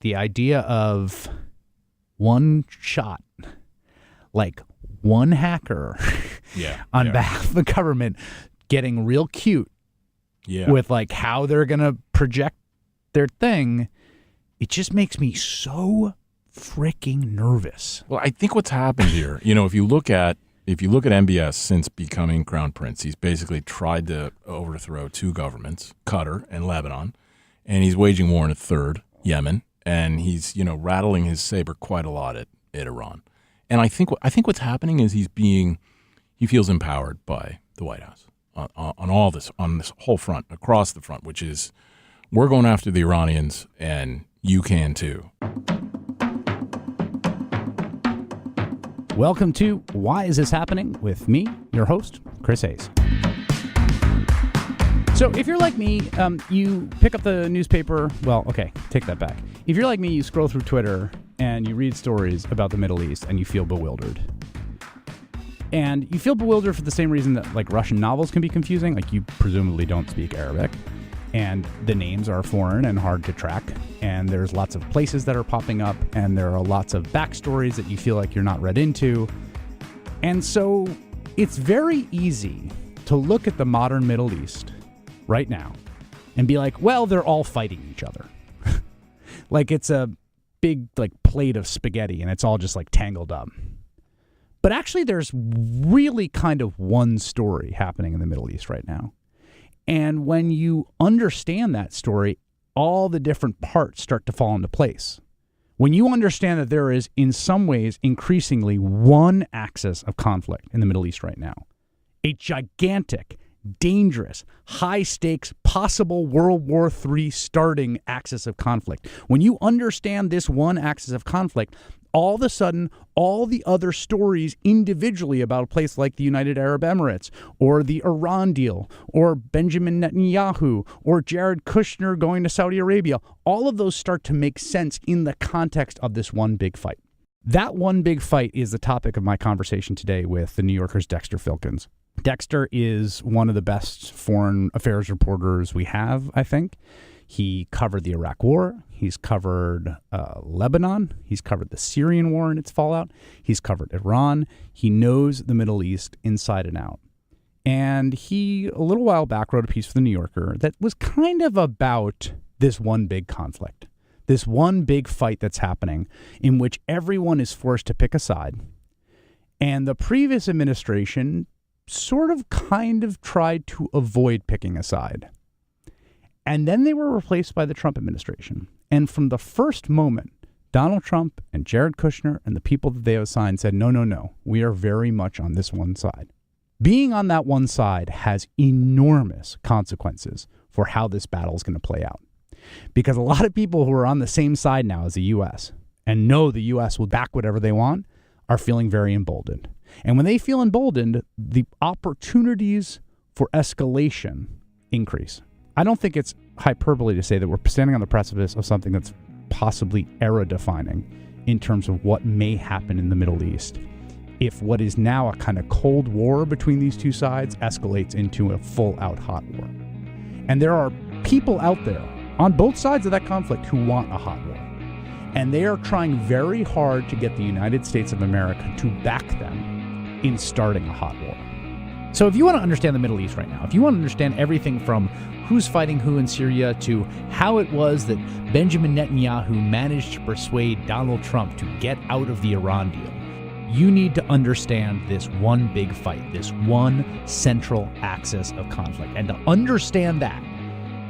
The idea of one shot, like one hacker on behalf of the government getting real cute with like how they're going to project their thing, it just makes me so freaking nervous. Well, I think what's happened here, if you look at MBS since becoming crown prince, he's basically tried to overthrow two governments, Qatar and Lebanon, and he's waging war in a third, Yemen, and he's rattling his saber quite a lot at Iran. And I think what's happening is he feels empowered by the White House on this whole front, across the front, which is we're going after the Iranians and you can too. Welcome to Why Is This Happening? With me, your host, Chris Hayes. So if you're like me, you pick up the newspaper. Well, okay, take that back. If you're like me, you scroll through Twitter and you read stories about the Middle East and you feel bewildered. And you feel bewildered for the same reason that like Russian novels can be confusing. Like you presumably don't speak Arabic and the names are foreign and hard to track. And there's lots of places that are popping up and there are lots of backstories that you feel like you're not read into. And so it's very easy to look at the modern Middle East right now and be like, well, they're all fighting each other. Like it's a big like plate of spaghetti and it's all just like tangled up. But actually there's really kind of one story happening in the Middle East right now. And when you understand that story, all the different parts start to fall into place. When you understand that there is in some ways increasingly one axis of conflict in the Middle East right now, a gigantic, dangerous, high-stakes, possible World War III starting axis of conflict. When you understand this one axis of conflict, all of a sudden, all the other stories individually about a place like the United Arab Emirates or the Iran deal or Benjamin Netanyahu or Jared Kushner going to Saudi Arabia, all of those start to make sense in the context of this one big fight. That one big fight is the topic of my conversation today with the New Yorker's Dexter Filkins. Dexter is one of the best foreign affairs reporters we have, I think. He covered the Iraq War. He's covered Lebanon. He's covered the Syrian war and its fallout. He's covered Iran. He knows the Middle East inside and out. And he, a little while back, wrote a piece for the New Yorker that was kind of about this one big conflict, this one big fight that's happening in which everyone is forced to pick a side. And the previous administration sort of kind of tried to avoid picking a side. And then they were replaced by the Trump administration. And from the first moment, Donald Trump and Jared Kushner and the people that they assigned said, no, we are very much on this one side. Being on that one side has enormous consequences for how this battle is going to play out. Because a lot of people who are on the same side now as the U.S. and know the U.S. will back whatever they want are feeling very emboldened. And when they feel emboldened, the opportunities for escalation increase. I don't think it's hyperbole to say that we're standing on the precipice of something that's possibly era-defining in terms of what may happen in the Middle East if what is now a kind of cold war between these two sides escalates into a full-out hot war. And there are people out there on both sides of that conflict who want a hot war. And they are trying very hard to get the United States of America to back them in starting a hot war. So if you want to understand the Middle East right now, if you want to understand everything from who's fighting who in Syria to how it was that Benjamin Netanyahu managed to persuade Donald Trump to get out of the Iran deal, you need to understand this one big fight, this one central axis of conflict. And to understand that,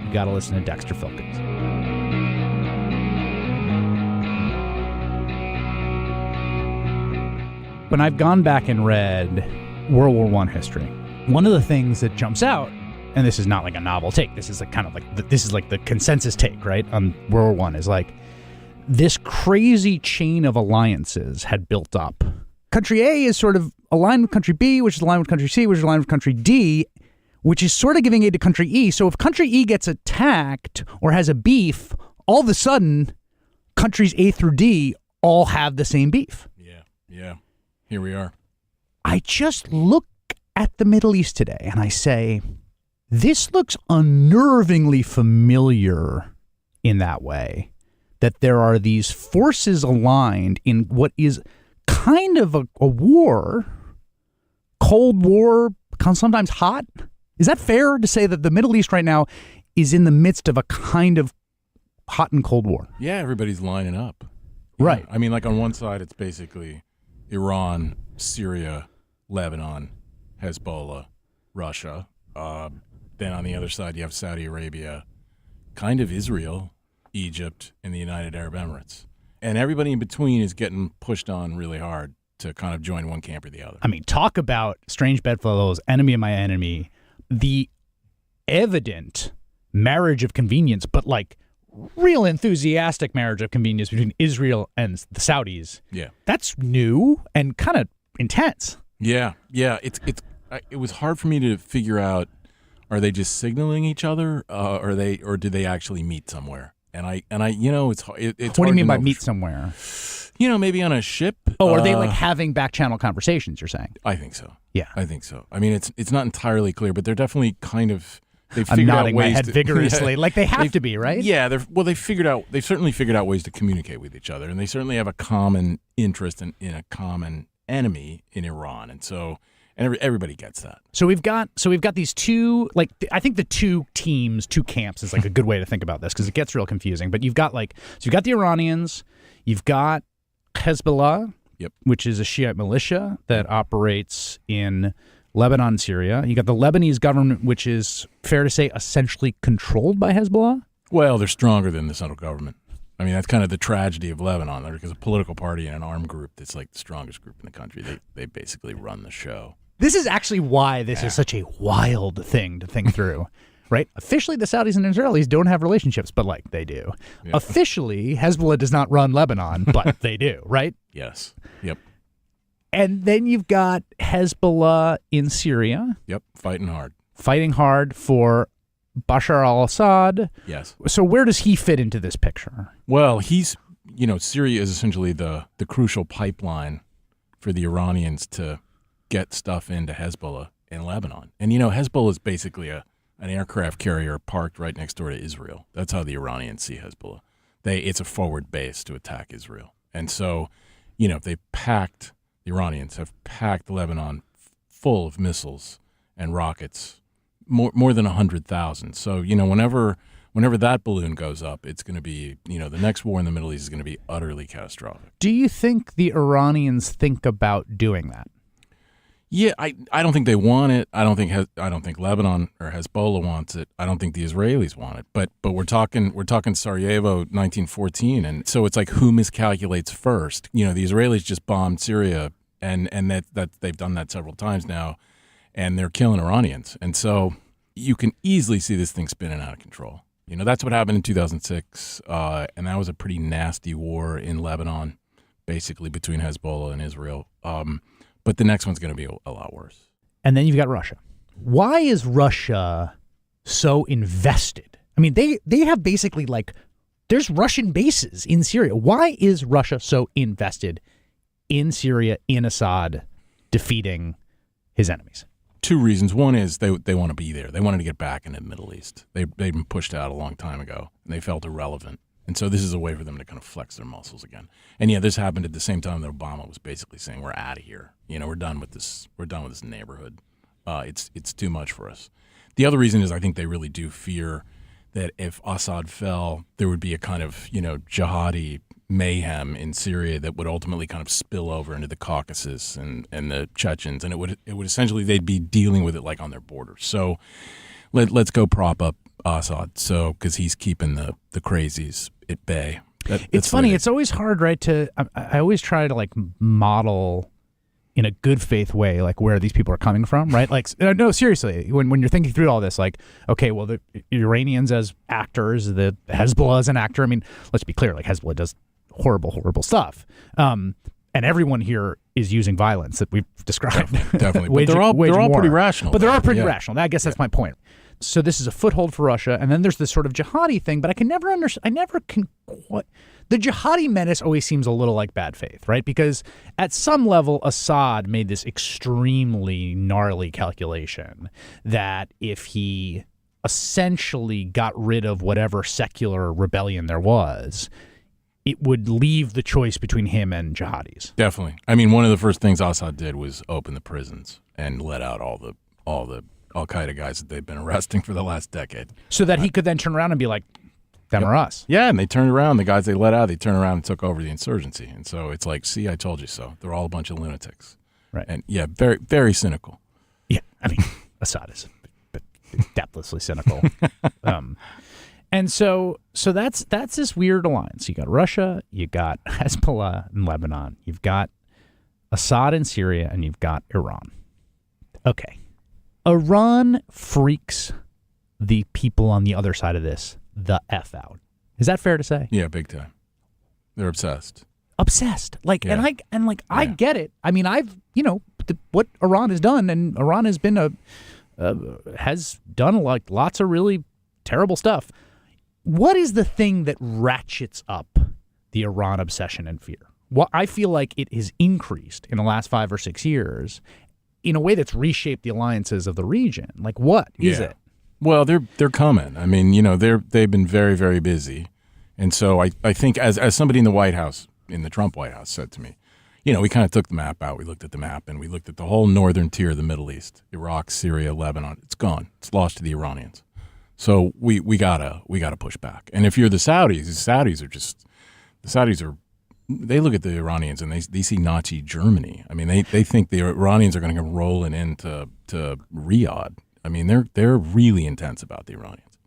you got to listen to Dexter Filkins. When I've gone back and read World War I history, one of the things that jumps out, and this is not like a novel take, this is like kind of like this is like the consensus take, right, on World War I, is like this crazy chain of alliances had built up. Country A is sort of aligned with country B, which is aligned with country C, which is aligned with country D, which is sort of giving aid to country E. So if country E gets attacked or has a beef, all of a sudden countries A through D all have the same beef. Yeah. Here we are. I just look at the Middle East today and I say, this looks unnervingly familiar in that way that there are these forces aligned in what is kind of a war, Cold War, sometimes hot. Is that fair to say that the Middle East right now is in the midst of a kind of hot and cold war? Yeah, everybody's lining up. Right. I mean, like on one side, it's basically Iran, Syria, Lebanon, Hezbollah, Russia. Then on the other side, you have Saudi Arabia, kind of Israel, Egypt, and the United Arab Emirates. And everybody in between is getting pushed on really hard to kind of join one camp or the other. I mean, talk about strange bedfellows, enemy of my enemy, the evident marriage of convenience, but like real enthusiastic marriage of convenience between Israel and the Saudis. Yeah. That's new and kind of intense. Yeah. It was hard for me to figure out, are they just signaling each other, or do they actually meet somewhere? And I it's What do you hard mean to by know. meet somewhere? Maybe on a ship. Oh, are they like having back channel conversations, you're saying? I think so. Yeah. I think so. I mean, it's not entirely clear, but they're definitely kind of, they've I'm figured out nodding my ways head to, vigorously, yeah, like they have to be, right? Yeah, they've certainly figured out ways to communicate with each other, and they certainly have a common interest in a common enemy in Iran, and so everybody gets that. So we've got these two, like I think the two teams, two camps is like a good way to think about this because it gets real confusing. But you've got the Iranians, you've got Hezbollah, Yep. which is a Shiite militia that operates in Lebanon and Syria. You got the Lebanese government, which is fair to say essentially controlled by Hezbollah. Well, they're stronger than the central government. I mean, that's kind of the tragedy of Lebanon. There's a political party and an armed group that's like the strongest group in the country. They basically run the show. This is actually why this is such a wild thing to think through, right? Officially, the Saudis and Israelis don't have relationships, but like they do. Yeah. Officially, Hezbollah does not run Lebanon, but they do, right? Yes. Yep. And then you've got Hezbollah in Syria. Yep. Fighting hard for Bashar al-Assad. Yes. So where does he fit into this picture? Well, Syria is essentially the crucial pipeline for the Iranians to get stuff into Hezbollah in Lebanon. And, Hezbollah is basically an aircraft carrier parked right next door to Israel. That's how the Iranians see Hezbollah. It's a forward base to attack Israel. And so, the Iranians have packed Lebanon full of missiles and rockets, more than 100,000. So, whenever that balloon goes up, it's going to be, the next war in the Middle East is going to be utterly catastrophic. Do you think the Iranians think about doing that? Yeah, I don't think they want it. I don't think Lebanon or Hezbollah wants it. I don't think the Israelis want it. But we're talking Sarajevo 1914, and so it's like who miscalculates first? The Israelis just bombed Syria, and that they've done that several times now, and they're killing Iranians. And so you can easily see this thing spinning out of control. That's what happened in 2006, and that was a pretty nasty war in Lebanon, basically between Hezbollah and Israel. But the next one's going to be a lot worse. And then you've got Russia. Why is Russia so invested? I mean, they have basically there's Russian bases in Syria. Why is Russia so invested in Syria, in Assad, defeating his enemies? Two reasons. One is they want to be there. They wanted to get back into the Middle East. They'd been pushed out a long time ago, and they felt irrelevant. And so this is a way for them to kind of flex their muscles again. And yeah, this happened at the same time that Obama was basically saying, we're out of here. We're done with this. We're done with this neighborhood. It's too much for us. The other reason is I think they really do fear that if Assad fell, there would be a kind of, jihadi mayhem in Syria that would ultimately kind of spill over into the Caucasus and the Chechens. And it would essentially, they'd be dealing with it like on their borders. So let's go prop up Assad, because he's keeping the crazies at bay. It's funny. It's always hard, right? I always try to model in a good faith way, where these people are coming from, right? No, seriously, when you're thinking through all this, okay, well, the Iranians as actors, the Hezbollah as an actor. I mean, let's be clear, Hezbollah does horrible, horrible stuff. And everyone here is using violence that we've described. Definitely. But they're all pretty rational. But they're all pretty rational. I guess that's my point. So this is a foothold for Russia, and then there's this sort of jihadi thing, but I can never understand. The jihadi menace always seems a little like bad faith, right? Because at some level, Assad made this extremely gnarly calculation that if he essentially got rid of whatever secular rebellion there was, it would leave the choice between him and jihadis. Definitely. I mean, one of the first things Assad did was open the prisons and let out all the Al-Qaeda guys that they've been arresting for the last decade. So that he could then turn around and be like, them or us. Yeah, and they turned around. The guys they let out, they turned around and took over the insurgency. And so it's like, see, I told you so. They're all a bunch of lunatics. Right. And yeah, very, very cynical. Yeah, I mean, Assad is depthlessly cynical. And so that's this weird alliance. You got Russia, you got Hezbollah in Lebanon, you've got Assad in Syria, and you've got Iran. Okay. Iran freaks the people on the other side of this the F out. Is that fair to say? Yeah, big time. They're obsessed. Like, yeah. I get it. I mean, what Iran has done, and Iran has been has done like lots of really terrible stuff. What is the thing that ratchets up the Iran obsession and fear? Well, I feel like it has increased in the last 5 or 6 years in a way that's reshaped the alliances of the region. Like, what is it? Well, they're coming. I mean, they've been very, very busy. And so I think as somebody in the White House, in the Trump White House, said to me, we kind of took the map out. We looked at the map and we looked at the whole northern tier of the Middle East, Iraq, Syria, Lebanon. It's gone. It's lost to the Iranians. So we gotta push back. And if you're the Saudis, they look at the Iranians and they see Nazi Germany. I mean, they think the Iranians are going to come rolling into Riyadh. I mean, they're really intense about the Iranians.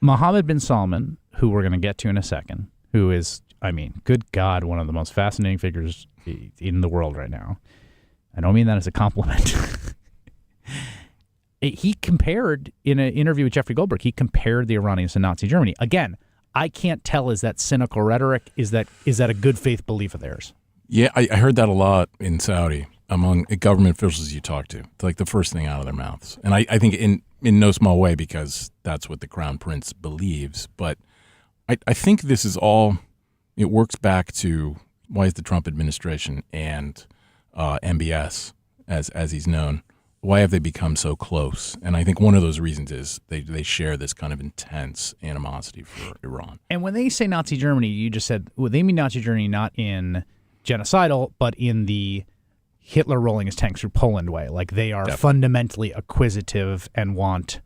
Mohammed bin Salman, who we're going to get to in a second, who is, I mean, good God, one of the most fascinating figures in the world right now. I don't mean that as a compliment. He compared, in an interview with Jeffrey Goldberg, he compared the Iranians to Nazi Germany. Again, I can't tell, is that cynical rhetoric? Is that a good faith belief of theirs? Yeah, I heard that a lot in Saudi among government officials you talk to. It's like the first thing out of their mouths. And I think in no small way because that's what the Crown Prince believes. But I think this is all, it works back to why is the Trump administration and MBS, as he's known, why have they become so close? And I think one of those reasons is they share this kind of intense animosity for Iran. And when they say Nazi Germany, you just said, well, they mean Nazi Germany not in genocidal, but in the Hitler rolling his tanks through Poland way. Like they are fundamentally acquisitive and want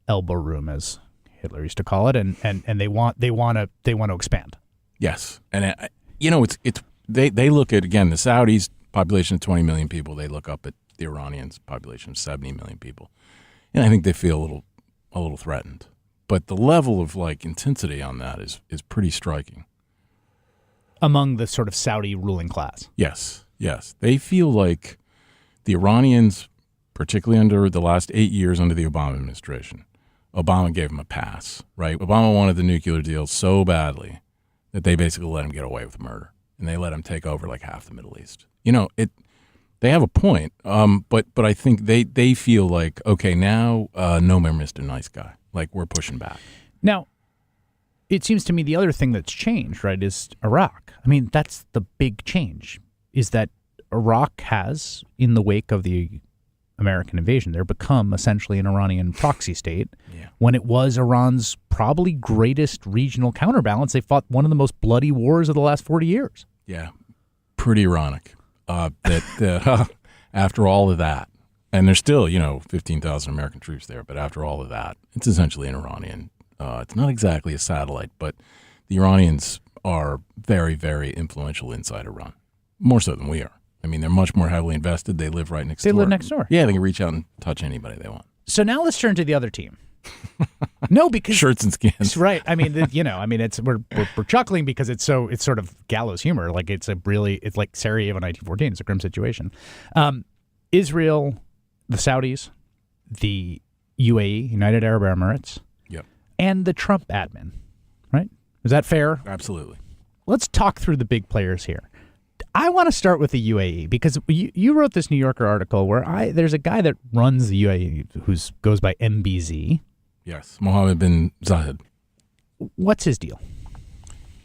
elbow room, as Hitler used to call it, and they want to expand. Yes, and they look at, again, the Saudis population of 20 million people. They look up at the Iranians population of 70 million people, and I think they feel a little threatened. But the level of intensity on that is pretty striking among the sort of Saudi ruling class. Yes, they feel like the Iranians, particularly under the last 8 years under the Obama administration, Obama gave them a pass. Right, Obama wanted the nuclear deal so badly that they basically let him get away with murder, and they let him take over like half the Middle East. They have a point, but I think they feel like, okay, now no more Mr. Nice Guy. Like, we're pushing back. Now, it seems to me the other thing that's changed, right, is Iraq. I mean, that's the big change, is that Iraq has, in the wake of the American invasion, they're become essentially an Iranian proxy state. Yeah. When it was Iran's probably greatest regional counterbalance. They fought one of the most bloody wars of the last 40 years. Yeah, pretty ironic. That after all of that, and there's still 15,000 American troops there, but after all of that, it's essentially an Iranian. It's not exactly a satellite, but the Iranians are very, very influential inside Iran, more so than we are. I mean, they're much more heavily invested. They live right next door. They live next door. Yeah, they can reach out and touch anybody they want. So now let's turn to the other team. No, because shirts and skins. Right. I mean, it's we're chuckling because it's sort of gallows humor. Like it's like Sarajevo 1914. It's a grim situation. Israel, the Saudis, the UAE, United Arab Emirates, yep, and the Trump admin. Right? Is that fair? Absolutely. Let's talk through the big players here. I want to start with the UAE because you wrote this New Yorker article where there's a guy that runs the UAE who goes by MBZ. Yes, Mohammed bin Zayed. What's his deal?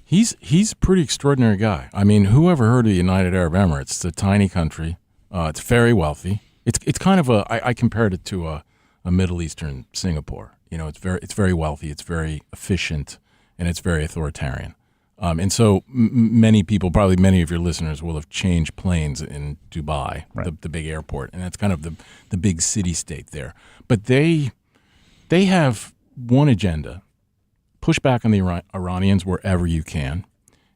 He's a pretty extraordinary guy. I mean, whoever heard of the United Arab Emirates? It's a tiny country. It's very wealthy. It's kind of I compared it to a Middle Eastern Singapore. It's very wealthy. It's very efficient, and it's very authoritarian. And so many people, probably many of your listeners, will have changed planes in Dubai, right. the big airport, and that's kind of the big city-state there. But they have one agenda: push back on the Iranians wherever you can,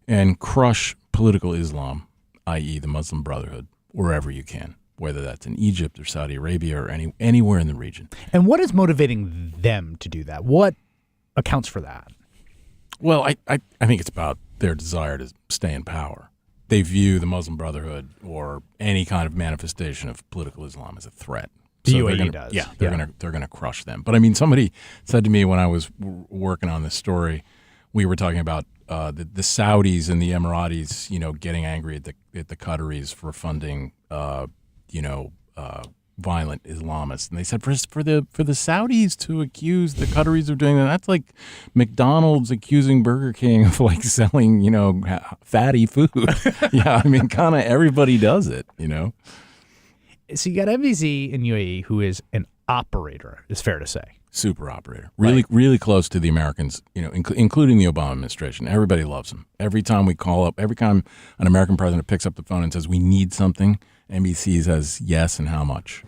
and crush political Islam, i.e. the Muslim Brotherhood, wherever you can, whether that's in Egypt or Saudi Arabia or anywhere in the region. And what is motivating them to do that? What accounts for that? Well, I think it's about their desire to stay in power. They view the Muslim Brotherhood or any kind of manifestation of political Islam as a threat. The UAE does. Yeah, they're gonna crush them. But I mean, somebody said to me when I was working on this story, we were talking about the Saudis and the Emiratis, getting angry at the Qataris for funding, violent Islamists, and they said for the Saudis to accuse the Qataris of doing that, that's like McDonald's accusing Burger King of like selling, fatty food. Yeah, I mean, kind of everybody does it, So you got MBZ in UAE, who is an operator, it's fair to say. Super operator. Really close to the Americans, including the Obama administration. Everybody loves him. Every time we call up, every time an American president picks up the phone and says, we need something, NBC says yes and how much.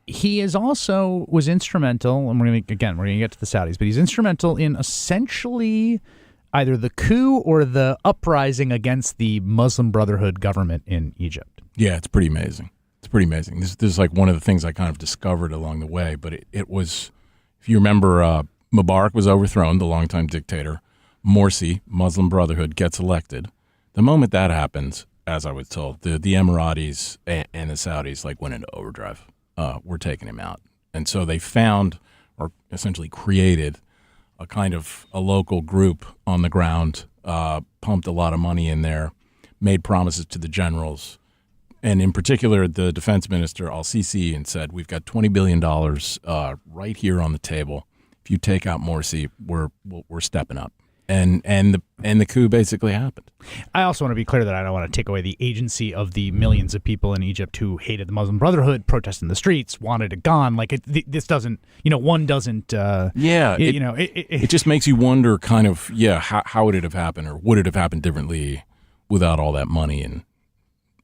He was instrumental, and we're going to get to the Saudis, but he's instrumental in essentially either the coup or the uprising against the Muslim Brotherhood government in Egypt. Yeah, it's pretty amazing. This is like one of the things I kind of discovered along the way, but it was, if you remember, Mubarak was overthrown, the longtime dictator. Morsi, Muslim Brotherhood, gets elected. The moment that happens, as I was told, the Emiratis and the Saudis went into overdrive. We're taking him out. And so they found, or essentially created, a kind of a local group on the ground, pumped a lot of money in there, made promises to the generals, and in particular the defense minister al-Sisi, and said, we've got $20 billion right here on the table. If you take out Morsi, we're stepping up. And the coup basically happened. I also want to be clear that I don't want to take away the agency of the millions of people in Egypt who hated the Muslim Brotherhood, protested in the streets, wanted it gone. This doesn't, one doesn't. It just makes you wonder, kind of, how would it have happened, or would it have happened differently without all that money and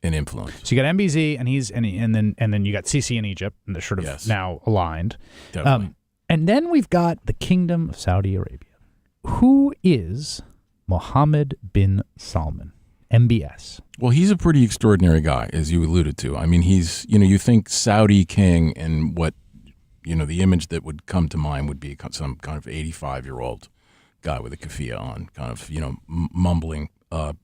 influence? So you got MBZ, and then you got Sisi in Egypt, and they're sort of now aligned. Definitely. And then we've got the Kingdom of Saudi Arabia. Who is Mohammed bin Salman, MBS? Well, he's a pretty extraordinary guy, as you alluded to. I mean, he's, you think Saudi king, and what, the image that would come to mind would be some kind of 85-year-old guy with a keffiyeh on, kind of, mumbling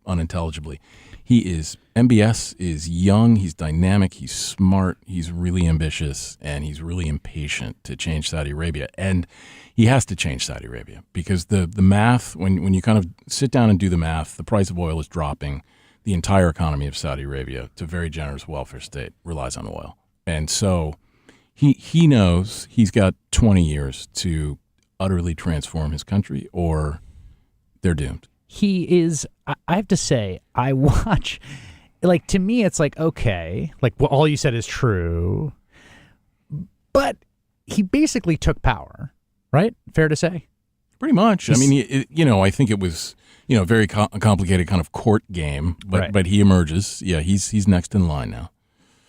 unintelligibly. MBS is young, he's dynamic, he's smart, he's really ambitious, and he's really impatient to change Saudi Arabia. And he has to change Saudi Arabia because the math, when you kind of sit down and do the math, the price of oil is dropping. The entire economy of Saudi Arabia, it's a very generous welfare state, relies on oil. And so he knows he's got 20 years to utterly transform his country, or they're doomed. He is, I have to say, I watch, to me, it's okay, all you said is true, but he basically took power, right? Fair to say? Pretty much. I mean, I think it was, a very complicated kind of court game, but he emerges. Yeah, he's next in line now.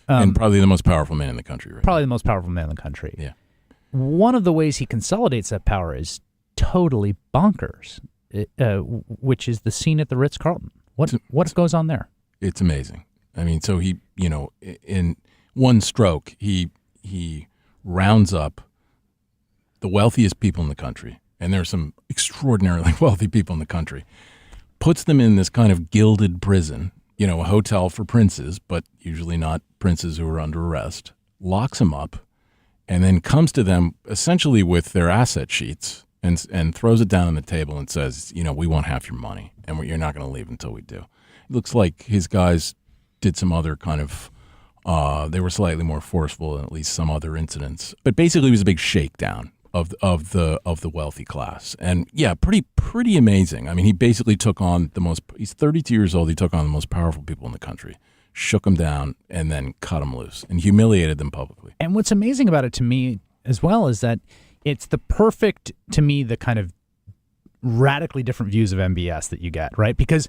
And probably the most powerful man in the country, right? Probably the most powerful man in the country. Yeah. One of the ways he consolidates that power is totally bonkers. Which is the scene at the Ritz-Carlton. What goes on there? It's amazing. I mean, so he, in one stroke, he rounds up the wealthiest people in the country, and there are some extraordinarily wealthy people in the country, puts them in this kind of gilded prison, a hotel for princes, but usually not princes who are under arrest, locks them up, and then comes to them essentially with their asset sheets, and throws it down on the table and says, we want half your money, and you're not going to leave until we do. It looks like his guys did some other kind of, they were slightly more forceful in at least some other incidents. But basically it was a big shakedown of the wealthy class. And yeah, pretty amazing. I mean, he basically took on he's 32 years old, he took on the most powerful people in the country, shook them down, and then cut them loose and humiliated them publicly. And what's amazing about it to me as well is that it's the perfect, to me, the kind of radically different views of MBS that you get, right? Because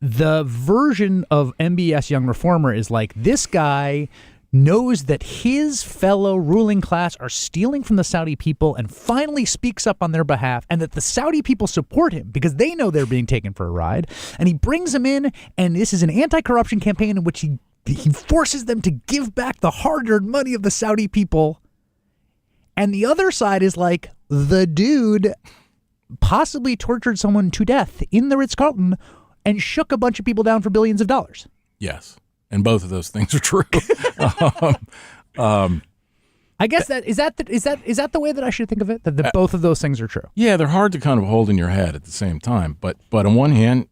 the version of MBS Young Reformer is like, this guy knows that his fellow ruling class are stealing from the Saudi people and finally speaks up on their behalf, and that the Saudi people support him because they know they're being taken for a ride. And he brings them in, and this is an anti-corruption campaign in which he forces them to give back the hard-earned money of the Saudi people. And the other side is like, the dude possibly tortured someone to death in the Ritz-Carlton and shook a bunch of people down for billions of dollars. Yes. And both of those things are true. I guess is that the way that I should think of it? That both of those things are true. Yeah, they're hard to kind of hold in your head at the same time. But on one hand,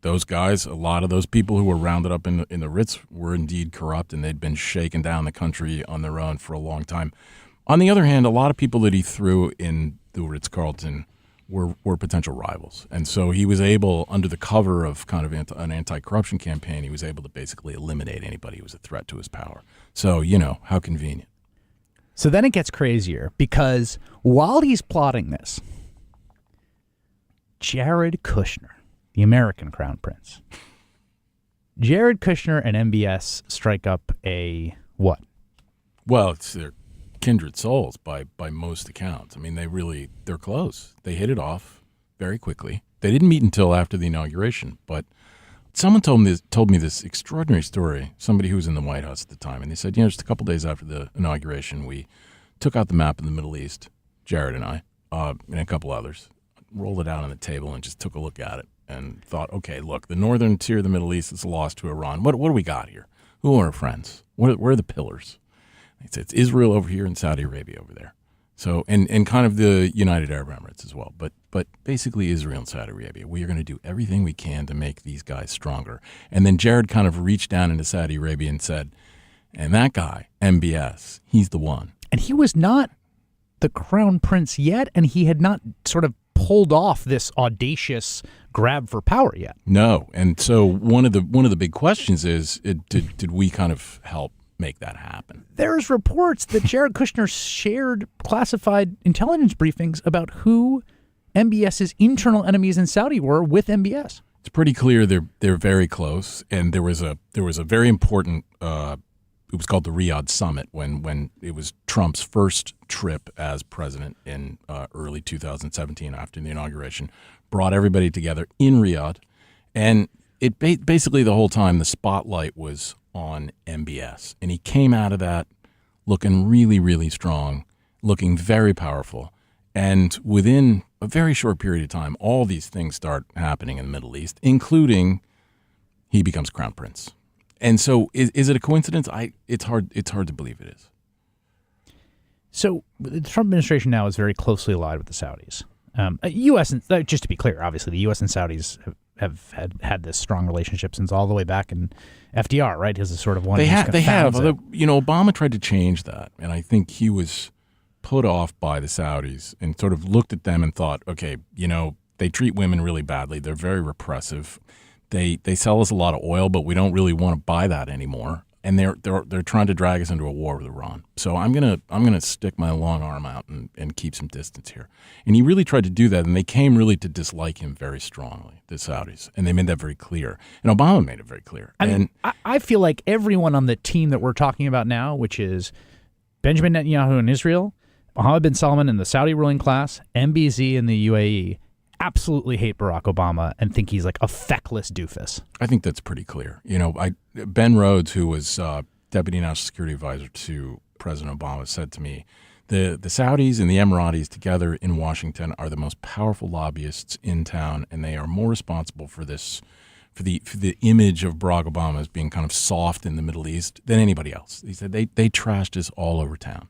those guys, a lot of those people who were rounded up in the Ritz were indeed corrupt, and they'd been shaken down the country on their own for a long time. On the other hand, a lot of people that he threw in the Ritz-Carlton were potential rivals. And so he was able, under the cover of kind of an anti-corruption campaign, he was able to basically eliminate anybody who was a threat to his power. So, how convenient. So then it gets crazier, because while he's plotting this, Jared Kushner, the American crown prince, Jared Kushner and MBS strike up a what? Well, they're kindred souls by most accounts. I mean, they're close. They hit it off very quickly. They didn't meet until after the inauguration, but someone told me this extraordinary story, somebody who was in the White House at the time, and they said, just a couple days after the inauguration, we took out the map of the Middle East, Jared and I, and a couple others, rolled it out on the table and just took a look at it and thought, okay, look, the northern tier of the Middle East is lost to Iran. What do we got here? Who are our friends? Where are the pillars? It's Israel over here and Saudi Arabia over there. So, and kind of the United Arab Emirates as well. But basically Israel and Saudi Arabia. We are going to do everything we can to make these guys stronger. And then Jared kind of reached down into Saudi Arabia and said, and that guy, MBS, he's the one. And he was not the crown prince yet, and he had not sort of pulled off this audacious grab for power yet. No. And so one of the big questions is, did we kind of help make that happen? There's reports that Jared Kushner shared classified intelligence briefings about who MBS's internal enemies in Saudi were with MBS. It's pretty clear they're very close, and there was a very important it was called the Riyadh Summit when it was Trump's first trip as president in early 2017 after the inauguration, brought everybody together in Riyadh, and it basically the whole time the spotlight was on MBS. And he came out of that looking really, really strong, looking very powerful. And within a very short period of time, all these things start happening in the Middle East, including he becomes crown prince. And so is it a coincidence? It's hard to believe it is. So the Trump administration now is very closely allied with the Saudis. U.S. and just to be clear, obviously the U.S. and Saudis have had this strong relationship since all the way back in FDR, right? Because it's sort of one. They have. Although, Obama tried to change that, and I think he was put off by the Saudis and sort of looked at them and thought, okay, they treat women really badly. They're very repressive. They sell us a lot of oil, but we don't really want to buy that anymore. And they're trying to drag us into a war with Iran. So I'm gonna stick my long arm out and keep some distance here. And he really tried to do that, and they came really to dislike him very strongly, the Saudis, and they made that very clear. And Obama made it very clear. I feel like everyone on the team that we're talking about now, which is Benjamin Netanyahu in Israel, Mohammed bin Salman in the Saudi ruling class, MBZ in the UAE, absolutely hate Barack Obama and think he's like a feckless doofus. I think that's pretty clear. Ben Rhodes, who was Deputy National Security Advisor to President Obama, said to me, the Saudis and the Emiratis together in Washington are the most powerful lobbyists in town, and they are more responsible for this, for the image of Barack Obama as being kind of soft in the Middle East than anybody else. He said they trashed us all over town.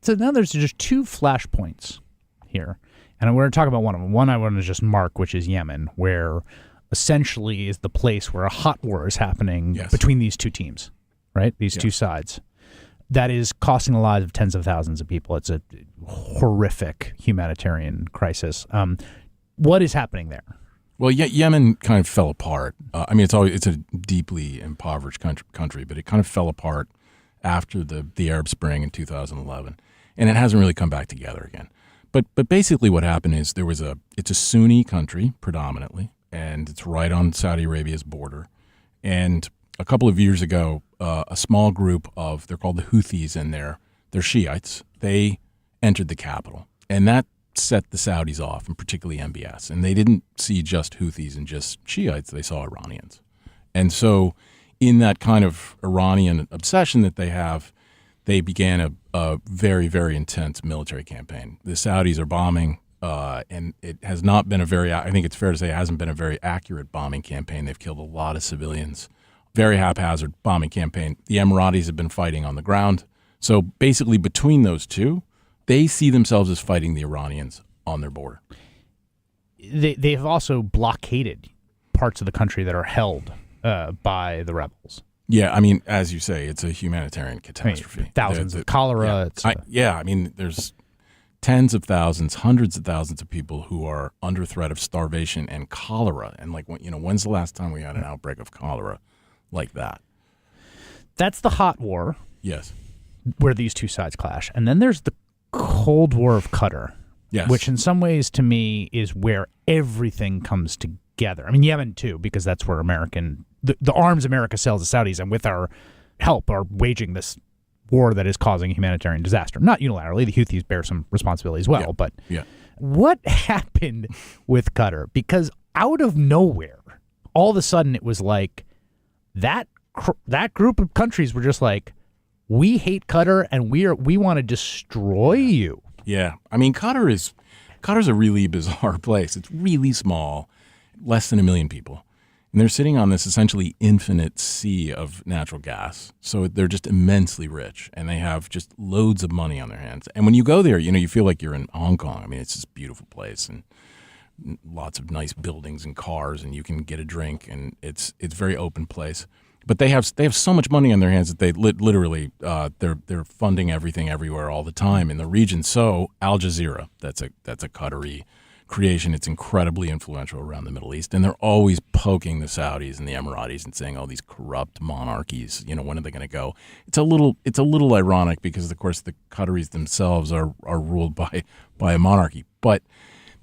So now there's just two flashpoints here. And I'm going to talk about one of them. One I want to just mark, which is Yemen, where essentially is the place where a hot war is happening between these two teams, right? These two sides. That is costing the lives of tens of thousands of people. It's a horrific humanitarian crisis. What is happening there? Well, Yemen kind of fell apart. It's a deeply impoverished country, but it kind of fell apart after the Arab Spring in 2011, and it hasn't really come back together again. But basically what happened is it's a Sunni country predominantly, and it's right on Saudi Arabia's border. And a couple of years ago, a small group they're called the Houthis, and they're Shiites. They entered the capital, and that set the Saudis off, and particularly MBS. And they didn't see just Houthis and just Shiites; they saw Iranians. And so, in that kind of Iranian obsession that they have, they began a very, very intense military campaign. The Saudis are bombing, and it has not been I think it's fair to say it hasn't been a very accurate bombing campaign. They've killed a lot of civilians. Very haphazard bombing campaign. The Emiratis have been fighting on the ground. So basically between those two, they see themselves as fighting the Iranians on their border. They have also blockaded parts of the country that are held by the rebels. Yeah, I mean, as you say, it's a humanitarian catastrophe. I mean, thousands of cholera. I mean, there's tens of thousands, hundreds of thousands of people who are under threat of starvation and cholera. And when's the last time we had an outbreak of cholera like that? That's the hot war. Yes. Where these two sides clash. And then there's the Cold War of Qatar. Yes. Which in some ways to me is where everything comes together. I mean, Yemen too, because that's where the arms America sells to Saudis, and with our help are waging this war that is causing a humanitarian disaster. Not unilaterally. The Houthis bear some responsibility as well. But what happened with Qatar? Because out of nowhere, all of a sudden it was like that group of countries were just like, we hate Qatar and we want to destroy you. Yeah. I mean, Qatar's a really bizarre place. It's really small, less than 1 million people. And they're sitting on this essentially infinite sea of natural gas. So they're just immensely rich, and they have just loads of money on their hands. And when you go there, you feel like you're in Hong Kong. I mean, it's this beautiful place and lots of nice buildings and cars, and you can get a drink, and it's a very open place. But they have so much money on their hands that they literally they're funding everything everywhere all the time in the region. So Al Jazeera, that's a Qatari creation. It's incredibly influential around the Middle East, and they're always poking the Saudis and the Emiratis and saying, "Oh, these corrupt monarchies, when are they going to go?" It's a little ironic because, of course, the Qataris themselves are ruled by a monarchy, but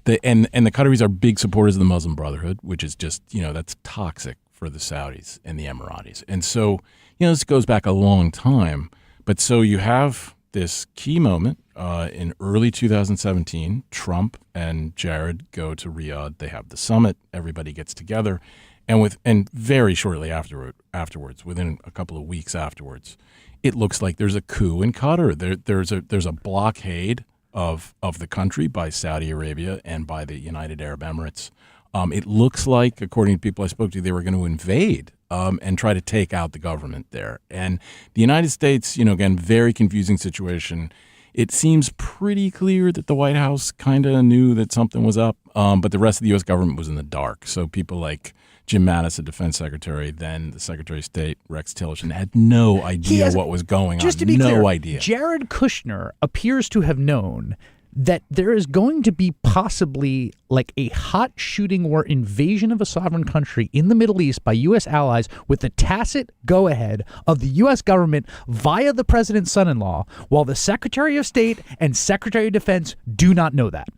the Qataris are big supporters of the Muslim Brotherhood, which is just that's toxic for the Saudis and the Emiratis. And so, this goes back a long time. But so you have this key moment in early 2017. Trump and Jared go to Riyadh. They have the summit. Everybody gets together. And very shortly afterwards, within a couple of weeks afterwards, it looks like there's a coup in Qatar. There's a blockade of the country by Saudi Arabia and by the United Arab Emirates. It looks like, according to people I spoke to, they were going to invade and try to take out the government there. And the United States, again, very confusing situation. It seems pretty clear that the White House kind of knew that something was up, but the rest of the U.S. government was in the dark. So people like Jim Mattis, the defense secretary, then the Secretary of State, Rex Tillerson, had no idea what was going on. Just to be clear, idea. Jared Kushner appears to have known that there is going to be possibly like a hot shooting or invasion of a sovereign country in the Middle East by U.S. allies with the tacit go-ahead of the U.S. government via the president's son-in-law, while the Secretary of State and Secretary of Defense do not know that.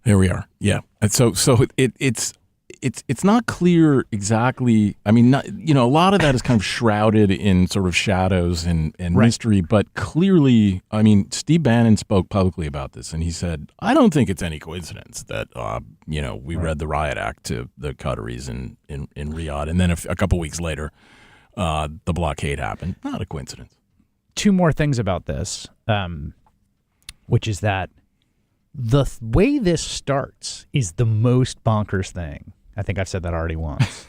There we are. Yeah. And so it's not clear exactly. I mean, a lot of that is kind of shrouded in sort of shadows and mystery. But clearly, I mean, Steve Bannon spoke publicly about this, and he said, "I don't think it's any coincidence that we read the riot act to the Qataris in Riyadh, and then a couple weeks later, the blockade happened. Not a coincidence." Two more things about this, which is that the way this starts is the most bonkers thing. I think I've said that already once.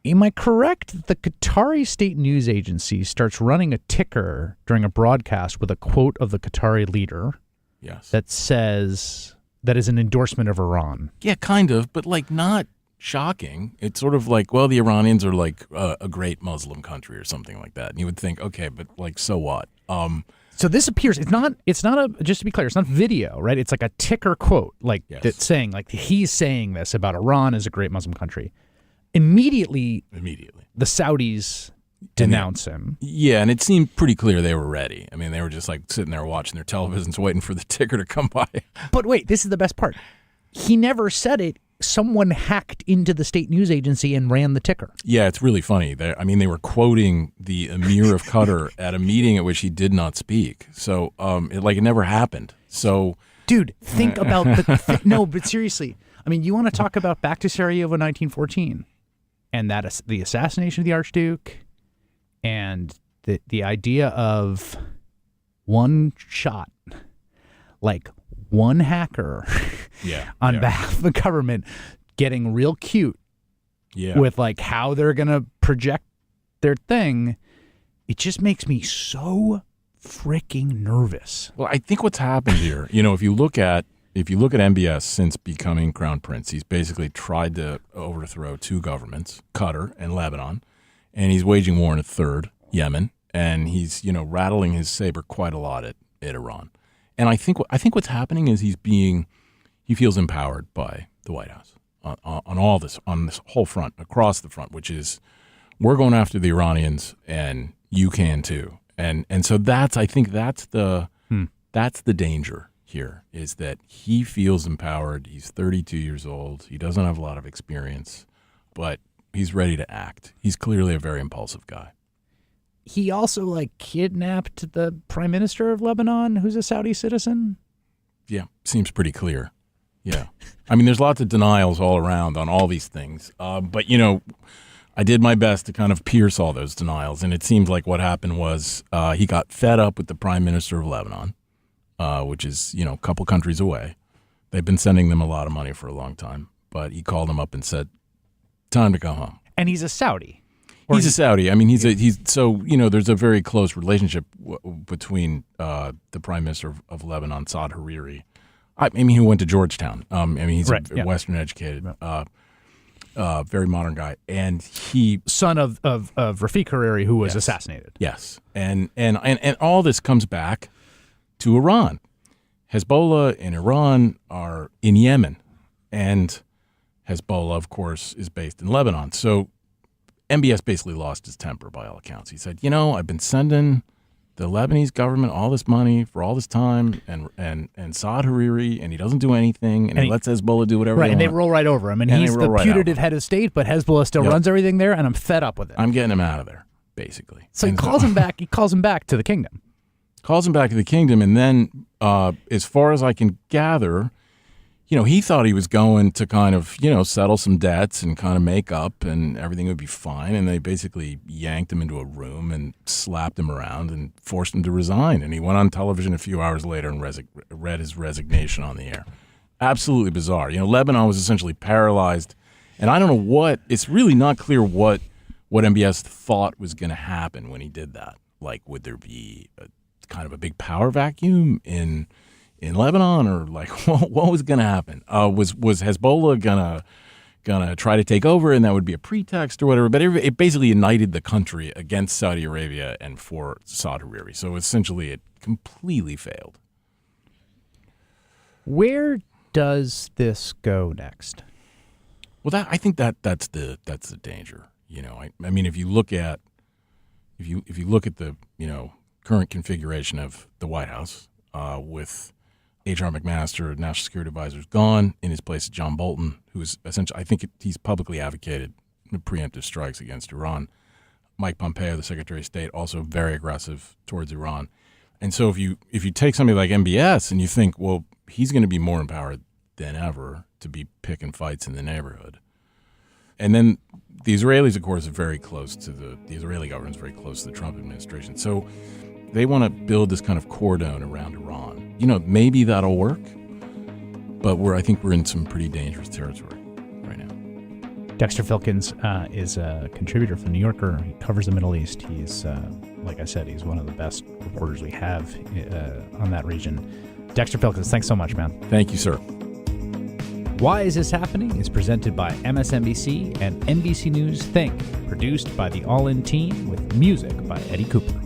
Am I correct? The Qatari state news agency starts running a ticker during a broadcast with a quote of the Qatari leader. Yes. That says that is an endorsement of Iran. Yeah, kind of, but not shocking. It's sort of like, well, the Iranians are like a great Muslim country or something like that. And you would think, okay, but so what? So this appears, it's not just to be clear, it's not video, right? It's like a ticker quote, that's saying, he's saying this about Iran as a great Muslim country. Immediately, the Saudis denounce him. Yeah, and it seemed pretty clear they were ready. I mean, they were just like sitting there watching their televisions, waiting for the ticker to come by. But wait, this is the best part. He never said it. Someone hacked into the state news agency and ran the ticker. Yeah, it's really funny. They were quoting the Emir of Qatar at a meeting at which he did not speak. So, it never happened. So, dude, think about the no, but seriously. I mean, you want to talk about back to Sarajevo 1914 and that the assassination of the Archduke and the idea of one shot, like one hacker on behalf of the government getting real cute with like how they're going to project their thing. It just makes me so freaking nervous. Well, I think what's happened here, if you look at MBS since becoming crown prince, he's basically tried to overthrow two governments, Qatar and Lebanon, and he's waging war in a third, Yemen, and he's rattling his saber quite a lot at Iran. And I think what's happening is he feels empowered by the White House on this whole front, across the front, which is we're going after the Iranians and you can too. And so I think that's the danger here, is that he feels empowered. He's 32 years old. He doesn't have a lot of experience, but he's ready to act. He's clearly a very impulsive guy. He also kidnapped the prime minister of Lebanon, who's a Saudi citizen. Yeah, seems pretty clear. Yeah. I mean, there's lots of denials all around on all these things. But, I did my best to kind of pierce all those denials. And it seems like what happened was he got fed up with the prime minister of Lebanon, which is, a couple countries away. They've been sending them a lot of money for a long time. But he called him up and said, time to go home. And he's a Saudi. He's a Saudi. I mean, there's a very close relationship between the prime minister of Lebanon, Saad Hariri. He went to Georgetown. He's a Western educated, very modern guy. And he son of Rafiq Hariri, who was assassinated. Yes. And all this comes back to Iran. Hezbollah and Iran are in Yemen. And Hezbollah, of course, is based in Lebanon. So MBS basically lost his temper by all accounts. He said, I've been sending the Lebanese government all this money for all this time, and Saad Hariri, and he doesn't do anything, and he lets Hezbollah do whatever they want. And they roll right over him. And he's the putative head of state, but Hezbollah still runs everything there, and I'm fed up with it. I'm getting him out of there, basically. So he calls him back. He calls him back to the kingdom. Calls him back to the kingdom, and then, as far as I can gather, he thought he was going to kind of, settle some debts and kind of make up and everything would be fine. And they basically yanked him into a room and slapped him around and forced him to resign. And he went on television a few hours later and read his resignation on the air. Absolutely bizarre. Lebanon was essentially paralyzed. And I don't know it's really not clear what MBS thought was going to happen when he did that. Like, would there be kind of a big power vacuum in Lebanon, or what was going to happen? Was Hezbollah gonna try to take over, and that would be a pretext or whatever? But it basically united the country against Saudi Arabia and for Saad Hariri. So essentially, it completely failed. Where does this go next? Well, I think that's the danger. I mean, if you look at the current configuration of the White House with H.R. McMaster, National Security Advisor, is gone. In his place, John Bolton, who is essentially, I think he's publicly advocated preemptive strikes against Iran. Mike Pompeo, the Secretary of State, also very aggressive towards Iran. And so if you take somebody like MBS and you think, well, he's going to be more empowered than ever to be picking fights in the neighborhood. And then the Israelis, of course, are very close to the Israeli government is very close to the Trump administration. So they want to build this kind of cordon around Iran. Maybe that'll work, but I think we're in some pretty dangerous territory right now. Dexter Filkins is a contributor for New Yorker. He covers the Middle East. He's, like I said, he's one of the best reporters we have on that region. Dexter Filkins, thanks so much, man. Thank you, sir. Why Is This Happening is presented by MSNBC and NBC News Think, produced by the All In team with music by Eddie Cooper.